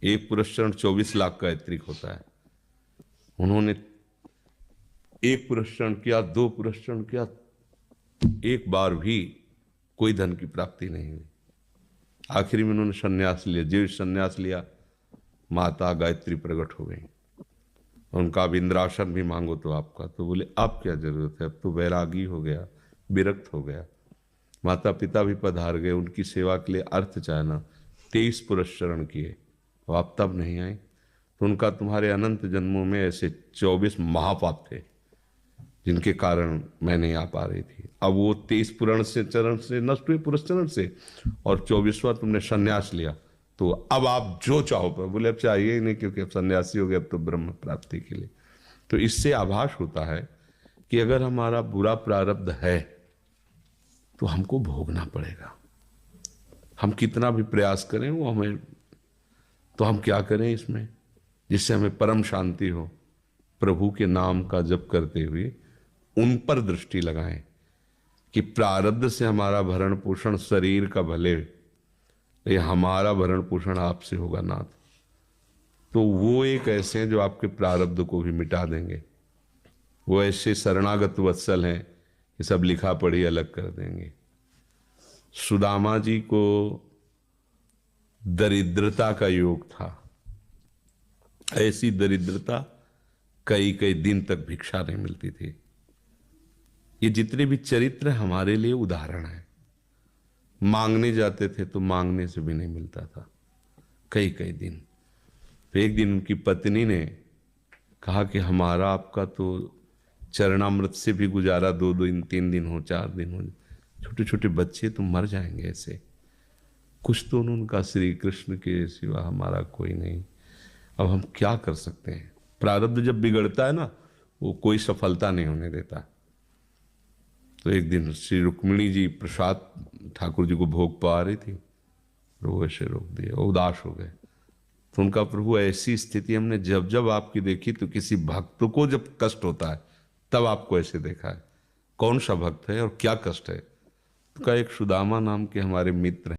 एक पुरस्चरण 24 लाख का ऐत्रिक होता है। उन्होंने एक पुरस्चरण किया, 2 पुरस्चरण किया, एक बार भी कोई धन की प्राप्ति नहीं हुई। आखिरी में उन्होंने संन्यास लिया। जीव संन्यास लिया, माता गायत्री प्रकट हो गई। उनका अब इंद्रासन भी मांगो तो आपका, तो बोले अब क्या जरूरत है, अब तो वैरागी हो गया, विरक्त हो गया। माता पिता भी पधार गए, उनकी सेवा के लिए अर्थ चाहना। 23 पुरस्चरण किए, तो आप तब नहीं आए। तो उनका तुम्हारे अनंत जन्मों में ऐसे 24 महापाप थे जिनके कारण मैं नहीं आ पा रही थी। अब वो 23 पुराण से चरण से नष्ट हुए, पुरस्चरण से, और 24वां तुमने संन्यास लिया, तो अब आप जो चाहो पर। बोले अब चाहिए ही नहीं, क्योंकि अब सन्यासी हो गए, अब तो ब्रह्म प्राप्ति के लिए। तो इससे आभास होता है कि अगर हमारा बुरा प्रारब्ध है तो हमको भोगना पड़ेगा। हम कितना भी प्रयास करें वो हमें, तो हम क्या करें इसमें जिससे हमें परम शांति हो। प्रभु के नाम का जप करते हुए उन पर दृष्टि लगाएं कि प्रारब्ध से हमारा भरण पोषण शरीर का भले, ये हमारा भरण पोषण आपसे होगा नाथ। तो वो एक ऐसे हैं जो आपके प्रारब्ध को भी मिटा देंगे। वो ऐसे शरणागत वत्सल हैं कि सब लिखा पढ़ी अलग कर देंगे। सुदामा जी को दरिद्रता का योग था। ऐसी दरिद्रता कई कई दिन तक भिक्षा नहीं मिलती थी। ये जितने भी चरित्र हमारे लिए उदाहरण है। मांगने जाते थे तो मांगने से भी नहीं मिलता था कई कई दिन। तो एक दिन उनकी पत्नी ने कहा कि हमारा आपका तो चरणामृत से भी गुजारा 2 दिन 3 दिन हो, 4 दिन हो, छोटे छोटे बच्चे तो मर जाएंगे ऐसे। कुछ तो उन्होंने कहा श्री कृष्ण के सिवा हमारा कोई नहीं, अब हम क्या कर सकते हैं। प्रारब्ध जब बिगड़ता है ना, वो कोई सफलता नहीं होने देता। तो एक दिन श्री रुक्मिणी जी प्रसाद ठाकुर जी को भोग पा रही थी, वो ऐसे रोक दिया, वो उदास हो गए। तो उनका प्रभु ऐसी स्थिति हमने जब जब आपकी देखी, तो किसी भक्त को जब कष्ट होता है तब आपको ऐसे देखा है। कौन सा भक्त है और क्या कष्ट है? तो का एक सुदामा नाम के हमारे मित्र